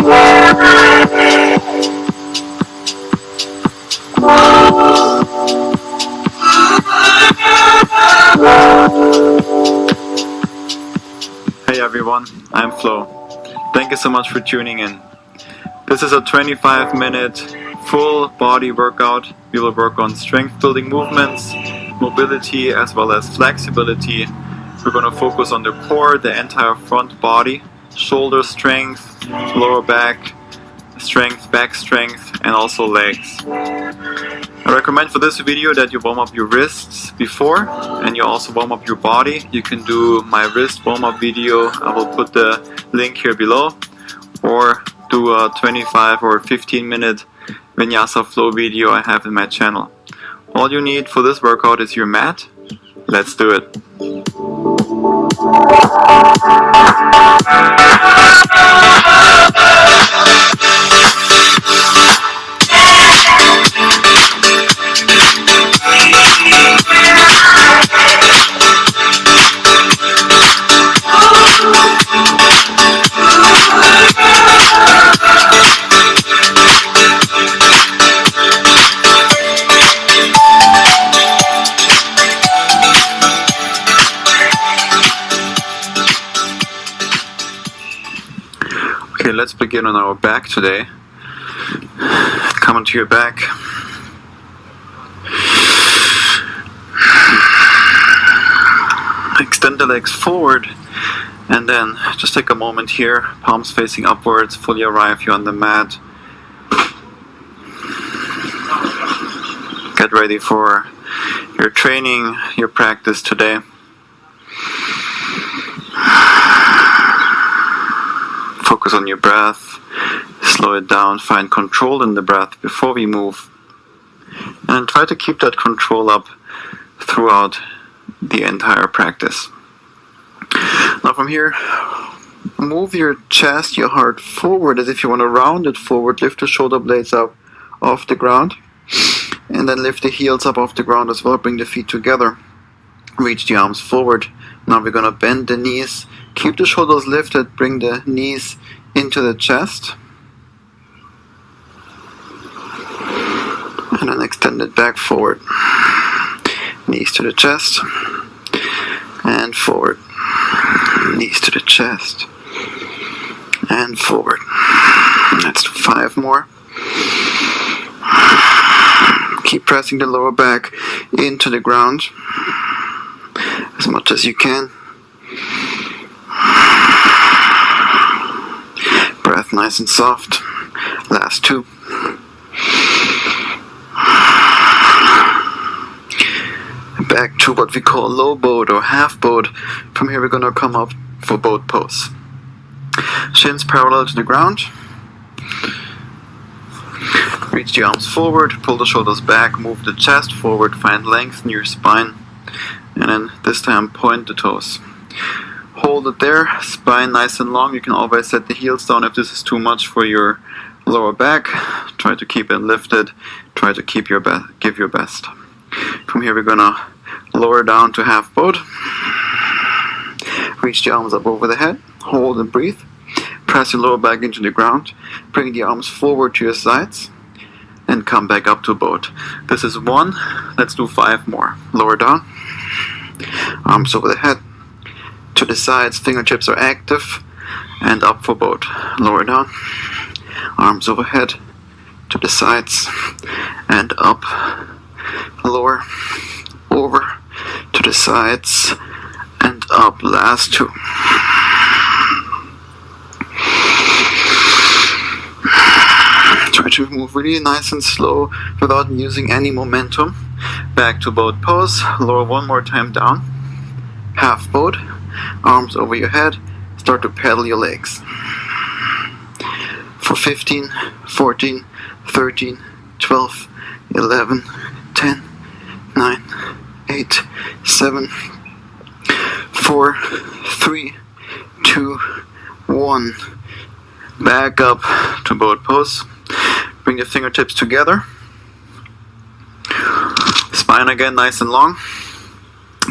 Hey everyone, I'm Flo. Thank you so much for tuning in. This is a 25-minute full body workout. We will work on strength building movements, mobility as well as flexibility. We're going to focus on the core, the entire front body, shoulder strength, lower back strength, back strength, and also legs. I recommend for this video that you warm up your wrists before and you also warm up your body. You can do my wrist warm up video. I will put the link here below, or do a 25 or 15-minute Vinyasa flow video I have in my channel. All you need for this workout is your mat. Let's do it. Okay, let's begin on our back today. Come onto your back. Extend the legs forward, and then just take a moment here, palms facing upwards, fully arrive here on the mat. Get ready for your training, your practice today. Focus on your breath, slow it down, find control in the breath before we move, and try to keep that control up throughout the entire practice. Now from here, move your chest, your heart forward as if you want to round it forward. Lift the shoulder blades up off the ground, and then lift the heels up off the ground as well. Bring the feet together, reach the arms forward. Now we're going to bend the knees. Keep the shoulders lifted, bring the knees into the chest. And then extend it back forward. Knees to the chest. And forward. Knees to the chest. And forward. Let's do 5 more. Keep pressing the lower back into the ground as much as you can. Breath nice and soft. Last 2. Back to what we call low boat or half boat. From here we're going to come up for boat pose. Shins parallel to the ground. Reach the arms forward, pull the shoulders back, move the chest forward, find length in your spine, and then this time point the toes. Hold it there, spine nice and long. You can always set the heels down if this is too much for your lower back. Try to keep it lifted, try to keep give your best. From here we're gonna lower down to half boat. Reach the arms up over the head, hold and breathe. Press your lower back into the ground, bring the arms forward to your sides, and come back up to boat. This is 1, let's do 5 more. Lower down, arms over the head, to the sides, fingertips are active, and up for boat. Lower down, arms overhead, to the sides, and up. Lower, over, to the sides, and up. Last 2. Try to move really nice and slow without using any momentum. Back to boat pose. Lower 1 more time down. Half boat. Arms over your head. Start to pedal your legs. For 15, 14, 13, 12, 11, 10, 9, 8, 7, 4, 3, 2, 1. Back up to boat pose. Bring the fingertips together. Spine again nice and long.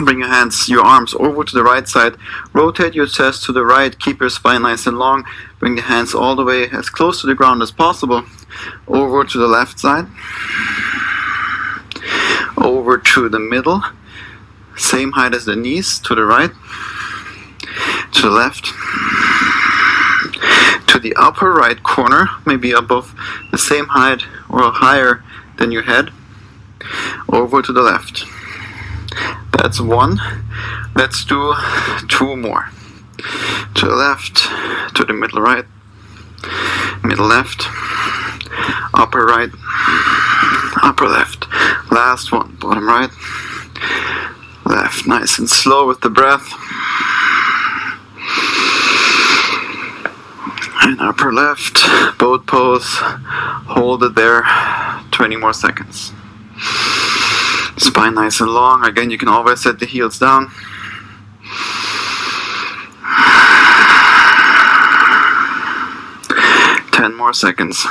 Bring your arms over to the right side. Rotate your chest to the right. Keep your spine nice and long. Bring the hands all the way as close to the ground as possible. Over to the left side. Over to the middle. Same height as the knees. To the right. To the left. To the upper right corner. Maybe above the same height or higher than your head. Over to the left. That's one. Let's do 2 more. To the left, to the middle right, middle left, upper right, upper left. Last one, bottom right, left. Nice and slow with the breath. And upper left, boat pose. Hold it there, 20 more seconds. Spine nice and long. Again, you can always set the heels down. Ten more seconds.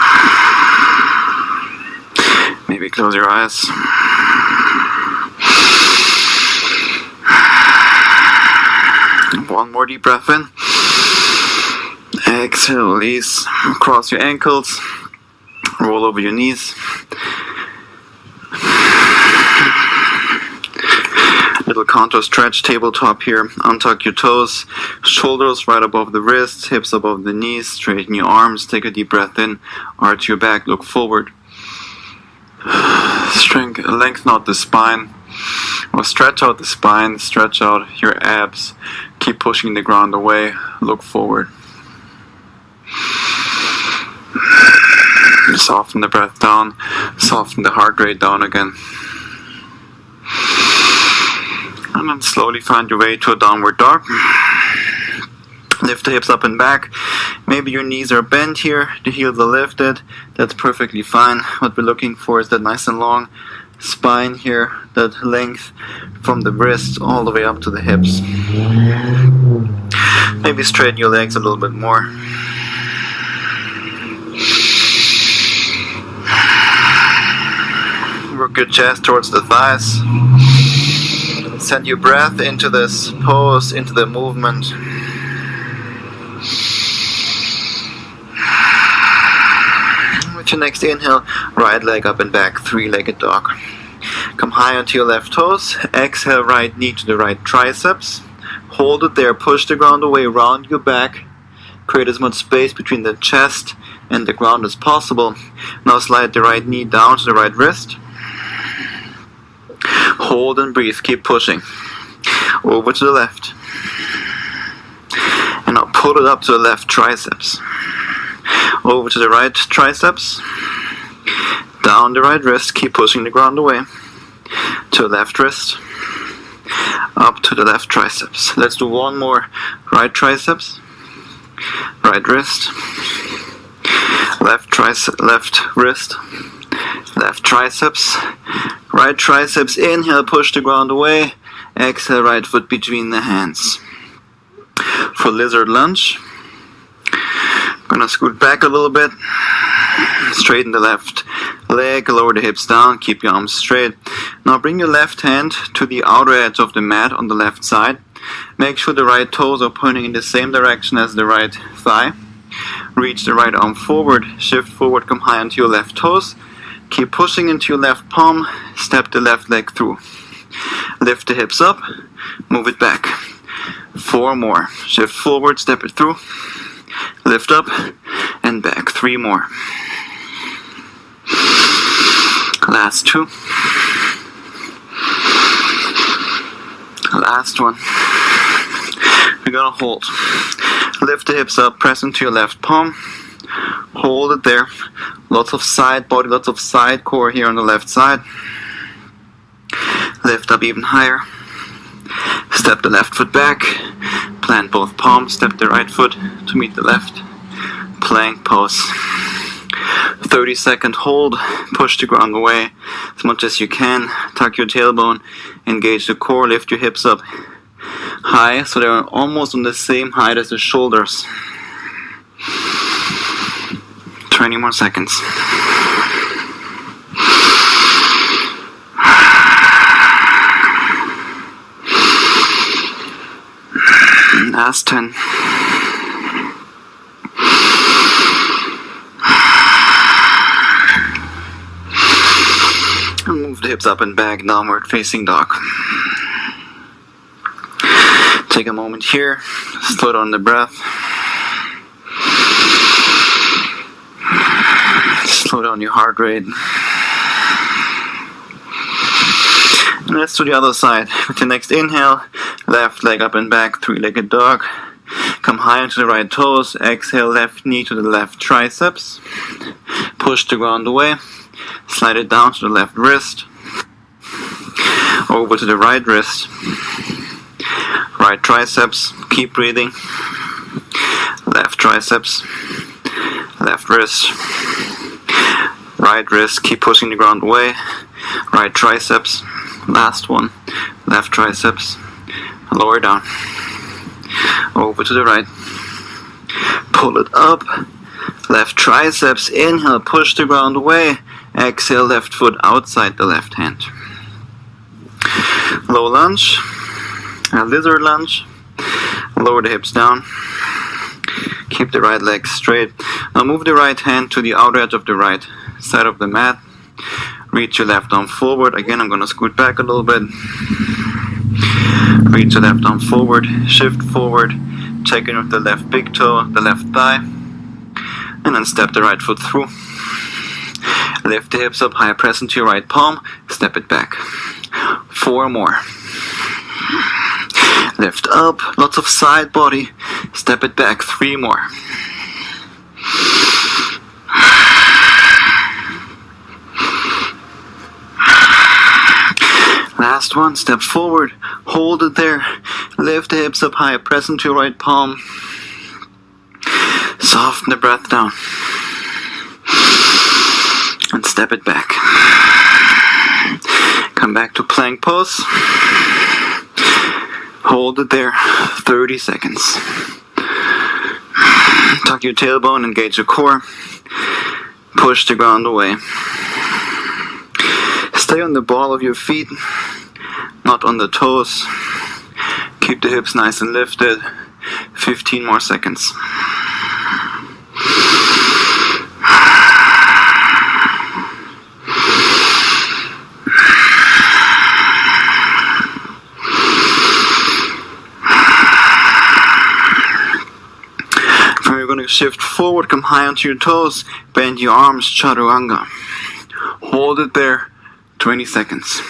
Maybe close your eyes. One more deep breath in. Exhale, release. Cross your ankles. Roll over your knees. Little contour stretch, tabletop here. Untuck your toes, shoulders right above the wrists, hips above the knees. Straighten your arms, take a deep breath in, arch your back, look forward. Lengthen out the spine, or stretch out the spine, stretch out your abs. Keep pushing the ground away, look forward. Soften the breath down, soften the heart rate down again. And then slowly find your way to a downward dog. Lift the hips up and back. Maybe your knees are bent here, the heels are lifted. That's perfectly fine. What we're looking for is that nice and long spine here, that length from the wrists all the way up to the hips. Maybe straighten your legs a little bit more. Work your chest towards the thighs. Send your breath into this pose, into the movement. With your next inhale, right leg up and back, 3-legged dog. Come high onto your left toes. Exhale, right knee to the right triceps. Hold it there, push the ground away, round your back. Create as much space between the chest and the ground as possible. Now slide the right knee down to the right wrist. Hold and breathe, keep pushing. Over to the left. And now pull it up to the left triceps. Over to the right triceps. Down the right wrist, keep pushing the ground away. To the left wrist. Up to the left triceps. Let's do one more. Right triceps. Right wrist. Left wrist. Left triceps. Right triceps, inhale, push the ground away. Exhale, right foot between the hands. For lizard lunge, I'm gonna scoot back a little bit. Straighten the left leg, lower the hips down, keep your arms straight. Now bring your left hand to the outer edge of the mat on the left side. Make sure the right toes are pointing in the same direction as the right thigh. Reach the right arm forward, shift forward, come high onto your left toes. Keep pushing into your left palm, step the left leg through. Lift the hips up, move it back. 4 more. Shift forward, step it through. Lift up and back. 3 more. Last 2. Last one. We're gonna hold. Lift the hips up, press into your left palm. Hold it there. Lots of side body, lots of side core here on the left side. Lift up even higher. Step the left foot back. Plant both palms. Step the right foot to meet the left. Plank pose. 30-second hold. Push the ground away as much as you can. Tuck your tailbone. Engage the core. Lift your hips up high so they're almost on the same height as the shoulders. 20 more seconds. Last 10. And move the hips up and back, downward facing dog. Take a moment here, slow down the breath. Slow down your heart rate. And let's do the other side. With the next inhale, left leg up and back, three-legged dog. Come high onto the right toes. Exhale, left knee to the left triceps. Push the ground away. Slide it down to the left wrist. Over to the right wrist. Right triceps. Keep breathing. Left triceps. Left wrist. Right wrist. Keep pushing the ground away. Right triceps. Last one. Left triceps. Lower down. Over to the right. Pull it up. Left triceps. Inhale. Push the ground away. Exhale. Left foot outside the left hand. Low lunge. A lizard lunge. Lower the hips down. Keep the right leg straight. Now move the right hand to the outer edge of the right side of the mat. Reach your left arm forward. Again, I'm going to scoot back a little bit. Reach your left arm forward. Shift forward. Check in with the left big toe, the left thigh. And then step the right foot through. Lift the hips up high. Press into your right palm. Step it back. 4 more. Lift up. Lots of side body. Step it back. 3 more. Last one, step forward, hold it there, lift the hips up high, press into your right palm, soften the breath down, and step it back. Come back to plank pose, hold it there, 30 seconds. Tuck your tailbone, engage your core, push the ground away. Stay on the ball of your feet, not on the toes. Keep the hips nice and lifted. 15 more seconds. Then you're going to shift forward, come high onto your toes, bend your arms, chaturanga. Hold it there. 20 seconds.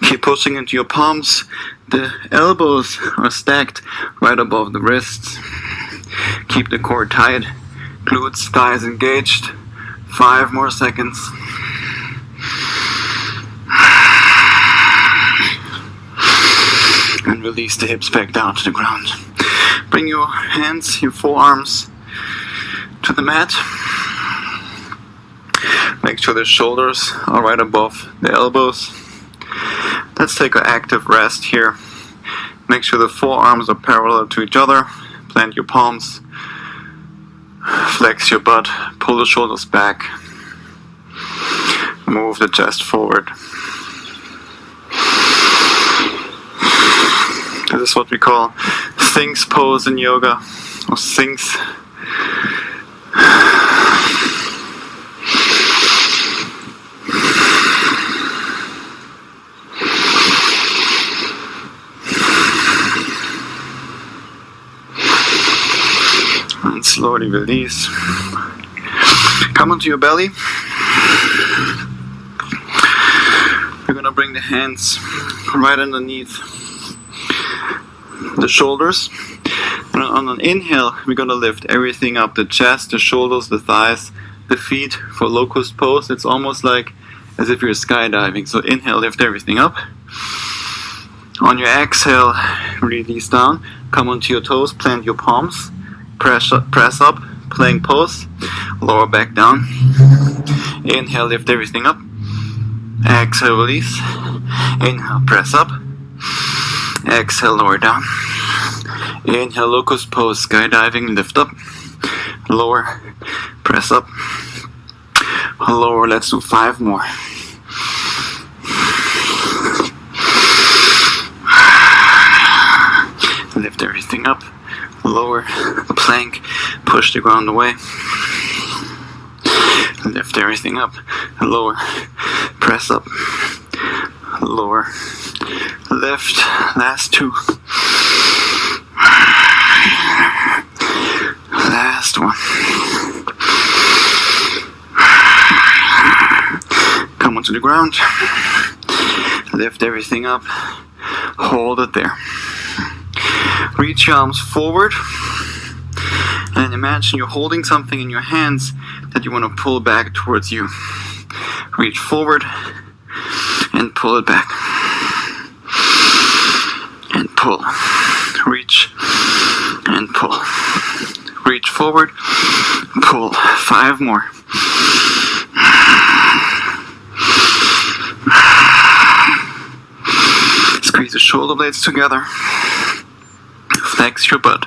Keep pushing into your palms. The elbows are stacked right above the wrists. Keep the core tight. Glutes, thighs engaged. 5 more seconds. And release the hips back down to the ground. Bring your hands, your forearms to the mat. Make sure the shoulders are right above the elbows. Let's take an active rest here. Make sure the forearms are parallel to each other. Plant your palms. Flex your butt. Pull the shoulders back. Move the chest forward. This is what we call Sphinx pose in yoga, or Sphinx. And slowly release. Come onto your belly. We're going to bring the hands right underneath the shoulders. And on an inhale, we're going to lift everything up. The chest, the shoulders, the thighs, the feet for locust pose. It's almost like as if you're skydiving. So inhale, lift everything up. On your exhale, release down. Come onto your toes, plant your palms. Press up, plank pose, lower back down. Inhale, lift everything up. Exhale, release. Inhale, press up. Exhale, lower down. Inhale, locust pose, skydiving, lift up. Lower, press up. Lower, let's do 5 more. Lift everything up, lower, plank, push the ground away. Lift everything up, lower, press up, lower, lift, last two. Last one. Come onto the ground, lift everything up, hold it there. Reach your arms forward, and imagine you're holding something in your hands that you want to pull back towards you. Reach forward and pull it back. And pull. Reach and pull. Reach forward, pull. 5 more. Squeeze the shoulder blades together. Flex your butt.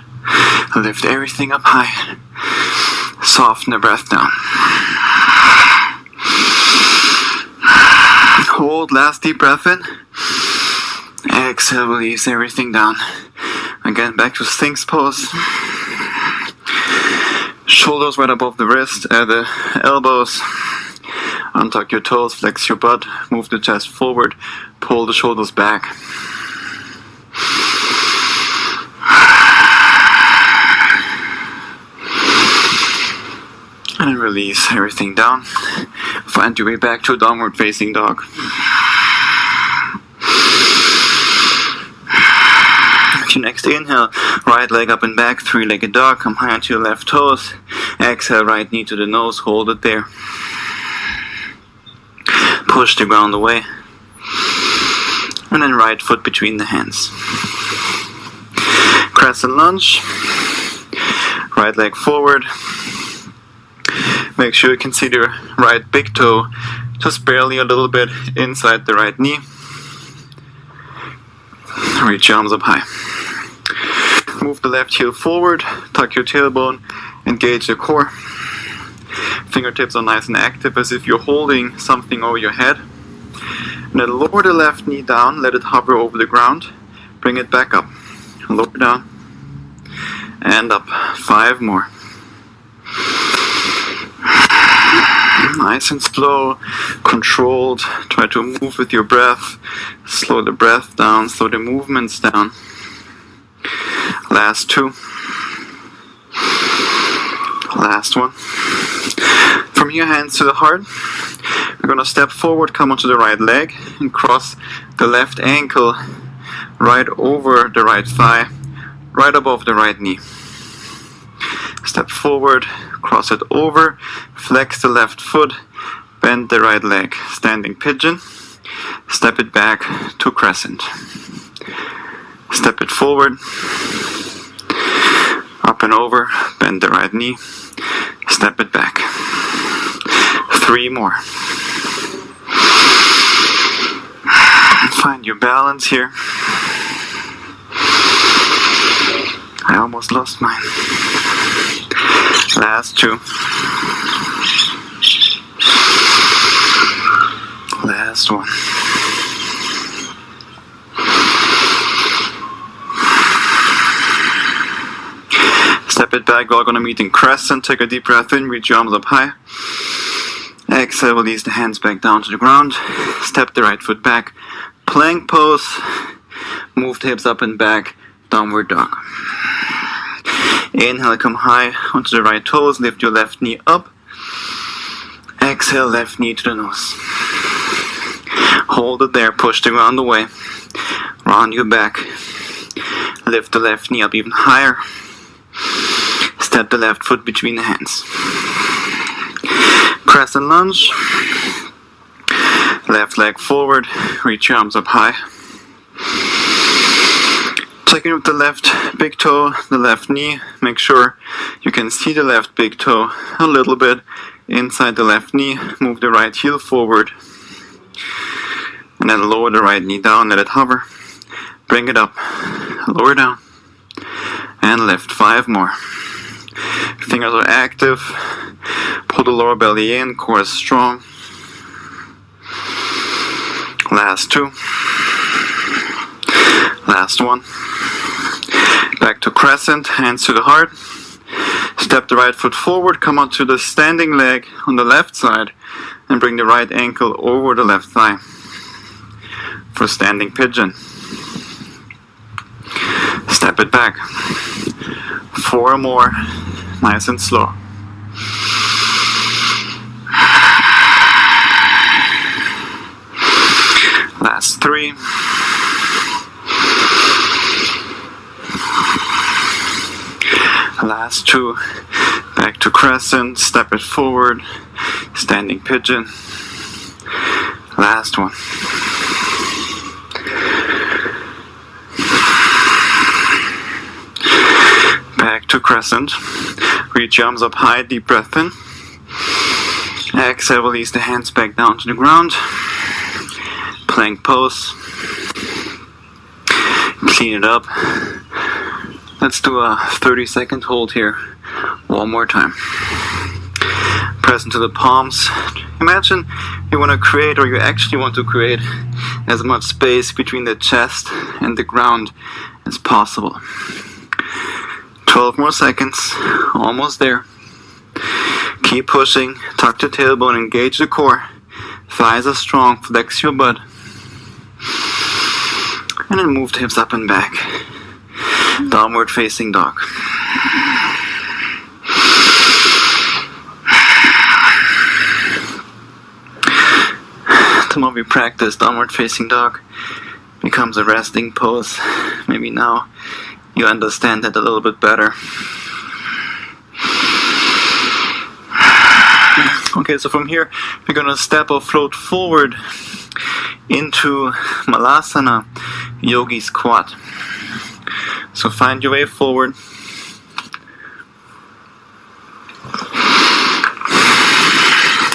Lift everything up high. Soften the breath down. Hold, last deep breath in. Exhale, release everything down. Again, back to Sphinx pose. Shoulders right above the wrist, the elbows. Untuck your toes, flex your butt, move the chest forward, pull the shoulders back. And release everything down. Find your way back to downward facing dog. With your next inhale, right leg up and back, 3-legged dog. Come high onto your left toes. Exhale, right knee to the nose, hold it there. Push the ground away. And then right foot between the hands. Crescent lunge. Right leg forward. Make sure you can see the right big toe just barely a little bit inside the right knee. Reach your arms up high. Move the left heel forward, tuck your tailbone, engage the core. Fingertips are nice and active as if you're holding something over your head. And then lower the left knee down, let it hover over the ground. Bring it back up. Lower down. And up. 5 more. Nice and slow, controlled. Try to move with your breath. Slow the breath down, slow the movements down. Last 2. Last one. From your hands to the heart, we're going to step forward, come onto the right leg, and cross the left ankle right over the right thigh, right above the right knee. Step forward, cross it over, flex the left foot, bend the right leg, standing pigeon, step it back to crescent. Step it forward, up and over, bend the right knee, step it back. 3 more. Find your balance here. I almost lost mine. Last 2. Last one. Step it back, we're going to meet in crescent. Take a deep breath in, reach your arms up high. Exhale, release the hands back down to the ground. Step the right foot back. Plank pose. Move the hips up and back. Downward dog. Inhale, come high onto the right toes. Lift your left knee up. Exhale, left knee to the nose. Hold it there. Push the ground away. Round your back. Lift the left knee up even higher. Step the left foot between the hands. Crescent lunge. Left leg forward. Reach your arms up high. Checking with the left big toe, the left knee. Make sure you can see the left big toe a little bit inside the left knee. Move the right heel forward. And then lower the right knee down, let it hover. Bring it up. Lower down. And lift. 5 more. Fingers are active. Pull the lower belly in, core is strong. Last 2. Last one. Back to crescent, hands to the heart. Step the right foot forward, come onto the standing leg on the left side and bring the right ankle over the left thigh for standing pigeon. Step it back. 4 more, nice and slow. Last 3. Last 2. Back to crescent, step it forward, standing pigeon. Last one. Back to crescent. Reach your arms up high, deep breath in. Exhale, release the hands back down to the ground. Plank pose. Clean it up. Let's do a 30-second hold here. One more time. Press into the palms. Imagine you want to create, or you actually want to create, as much space between the chest and the ground as possible. 12 more seconds. Almost there. Keep pushing. Tuck the tailbone. Engage the core. Thighs are strong. Flex your butt. And then move the hips up and back. Downward facing dog. The more we practice, downward facing dog becomes a resting pose. Maybe now you understand that a little bit better. Okay, so from here we're gonna step or float forward into Malasana, Yogi Squat. So find your way forward.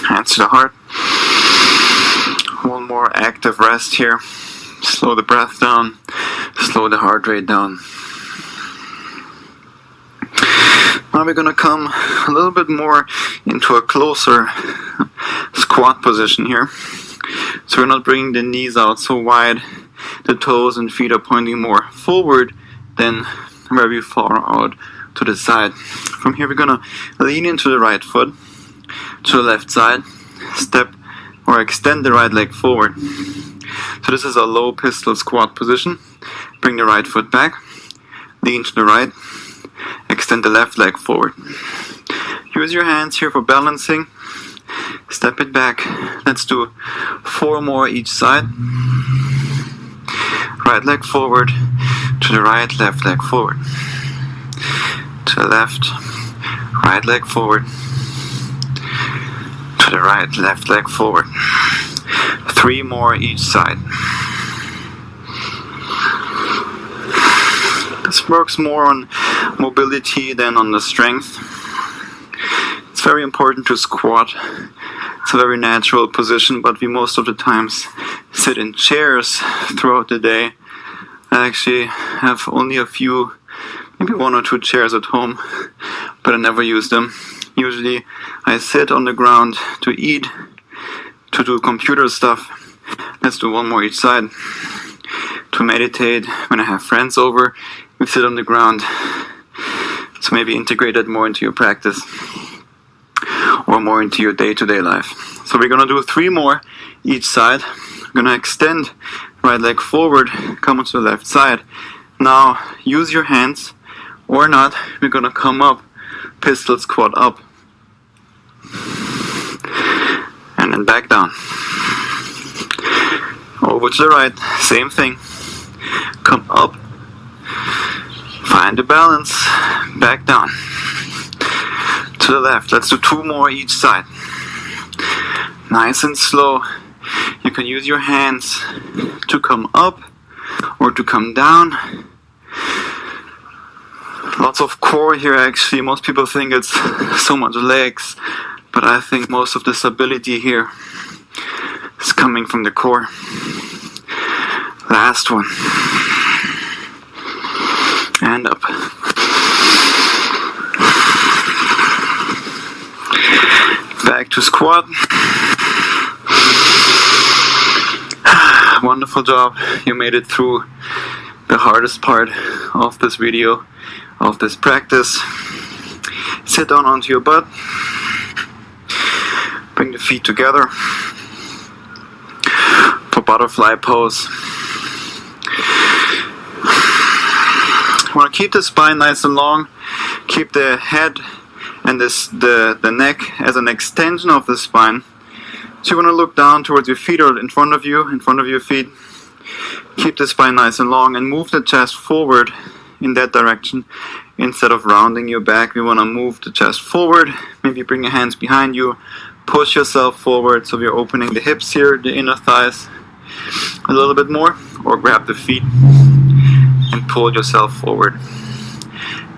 Hands to the heart. One more active rest here. Slow the breath down. Slow the heart rate down. Now we're going to come a little bit more into a closer squat position here. So we're not bringing the knees out so wide. The toes and feet are pointing more forward than very far out to the side. From here we're going to lean into the right foot to the left side. Step or extend the right leg forward. So this is a low pistol squat position. Bring the right foot back. Lean to the right. Extend the left leg forward. Use your hands here for balancing. Step it back. Let's do 4 more each side. Right leg forward. To the right, left leg forward. To the left, right leg forward. To the right, left leg forward. 3 more each side. This works more on mobility than on the strength. It's very important to squat. It's a very natural position, but we most of the times sit in chairs throughout the day. I actually have only a few, maybe 1 or 2 chairs at home, but I never use them. Usually I sit on the ground to eat, to do computer stuff. Let's do 1 more each side. To meditate, when I have friends over, we sit on the ground. So maybe integrate that more into your practice or more into your day-to-day life. So we're going to do 3 more each side. We're going to extend right leg forward, come onto the left side. Now use your hands or not. We're going to come up, pistol squat up. And then back down. Over to the right, same thing. Come up. Find the balance. Back down. To the left. Let's do 2 more each side. Nice and slow. You can use your hands to come up or to come down. Lots of core here actually. Most people think it's so much legs, but I think most of the stability here is coming from the core. Last one. And up. Back to squat. Wonderful job. You made it through the hardest part of this video. of this practice. Sit down onto your butt. Bring the feet together for butterfly pose. You want to keep the spine nice and long. Keep the head and the neck as an extension of the spine. So you want to look down towards your feet or in front of your feet. Keep the spine nice and long and move the chest forward in that direction. Instead of rounding your back, we want to move the chest forward. Maybe bring your hands behind you. Push yourself forward, so we're opening the hips here, the inner thighs a little bit more, or grab the feet and pull yourself forward.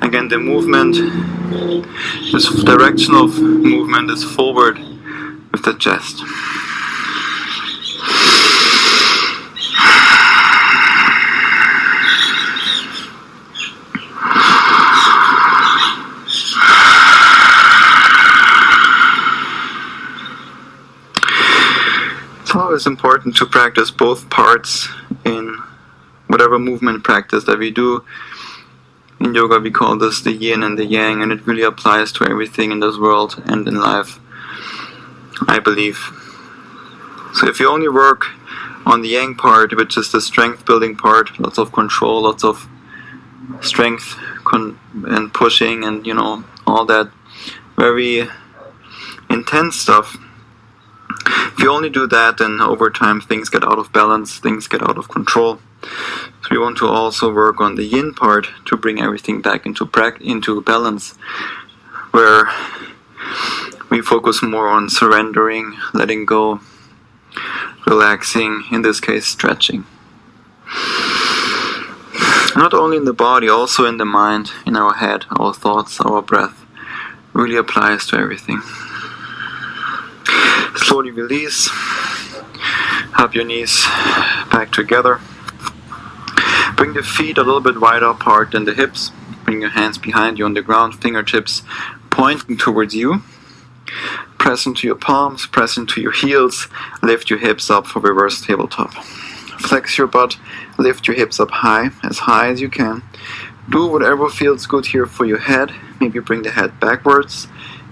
Again, the movement, this directional movement is forward with the chest. It's always important to practice both parts in whatever movement practice that we do. In yoga we call this the yin and the yang, and it really applies to everything in this world and in life, I believe. So if you only work on the yang part, which is the strength building part, lots of control, lots of strength and pushing and all that very intense stuff, if you only do that, then over time things get out of balance, things get out of control. So we want to also work on the yin part to bring everything back into balance, where we focus more on surrendering, letting go, relaxing, in this case stretching. Not only in the body, also in the mind, in our head, our thoughts, our breath, really applies to everything. Slowly release. Hug your knees back together. Bring the feet a little bit wider apart than the hips. Bring your hands behind you on the ground, fingertips pointing towards you. Press into your palms, press into your heels. Lift your hips up for reverse tabletop. Flex your butt, lift your hips up high as you can. Do whatever feels good here for your head. Maybe bring the head backwards.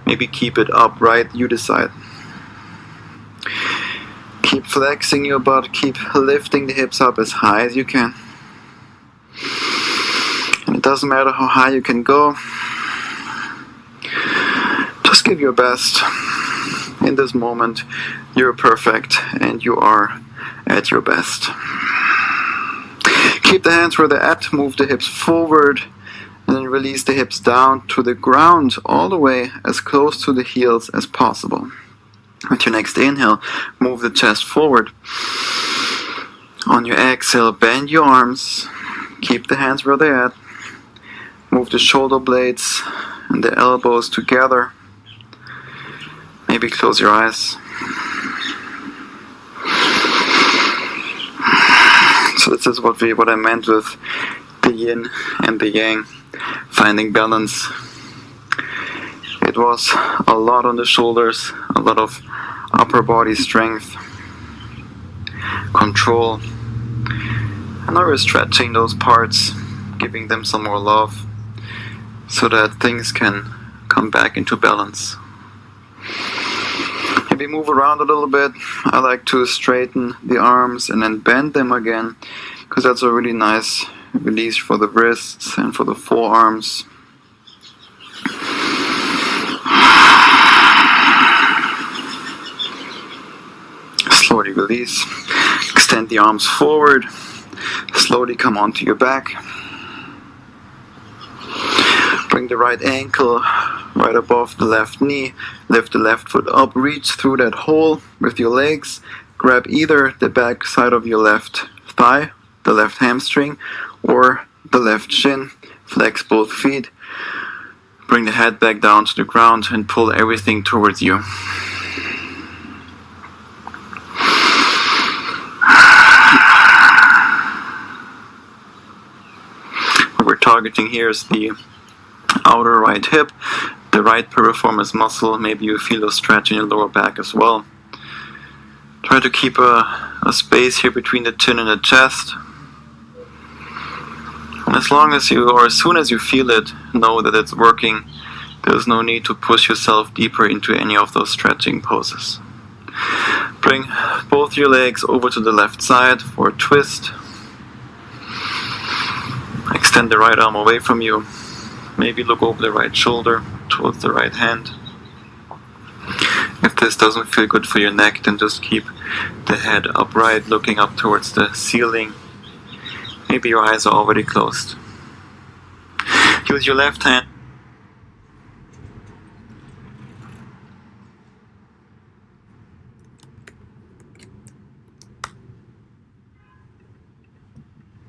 Maybe keep it upright, you decide. Keep flexing your butt, keep lifting the hips up as high as you can. And it doesn't matter how high you can go. Just give your best. In this moment, you're perfect and you are at your best. Keep the hands where they're at, move the hips forward, and then release the hips down to the ground all the way as close to the heels as possible. With your next inhale, move the chest forward. On your exhale, bend your arms. Keep the hands where they're at. Move the shoulder blades and the elbows together. Maybe close your eyes. So this is what I meant with the yin and the yang, finding balance. It was a lot on the shoulders, a lot of upper body strength, control, and now we're stretching those parts, giving them some more love so that things can come back into balance. Maybe move around a little bit. I like to straighten the arms and then bend them again, because that's a really nice release for the wrists and for the forearms. Slowly release. Extend the arms forward. Slowly come onto your back. Bring the right ankle right above the left knee. Lift the left foot up. Reach through that hole with your legs. Grab either the back side of your left thigh, the left hamstring, or the left shin. Flex both feet. Bring the head back down to the ground and pull everything towards you. What we're targeting here is the outer right hip, the right piriformis muscle. Maybe you feel a stretch in your lower back as well. Try to keep a space here between the chin and the chest. And As long as you, or as soon as you feel it, know that it's working. There's no need to push yourself deeper into any of those stretching poses. Bring both your legs over to the left side for a twist. Extend the right arm away from you. Maybe look over the right shoulder towards the right hand. If this doesn't feel good for your neck, then just keep the head upright, looking up towards the ceiling. Maybe your eyes are already closed. Use your left hand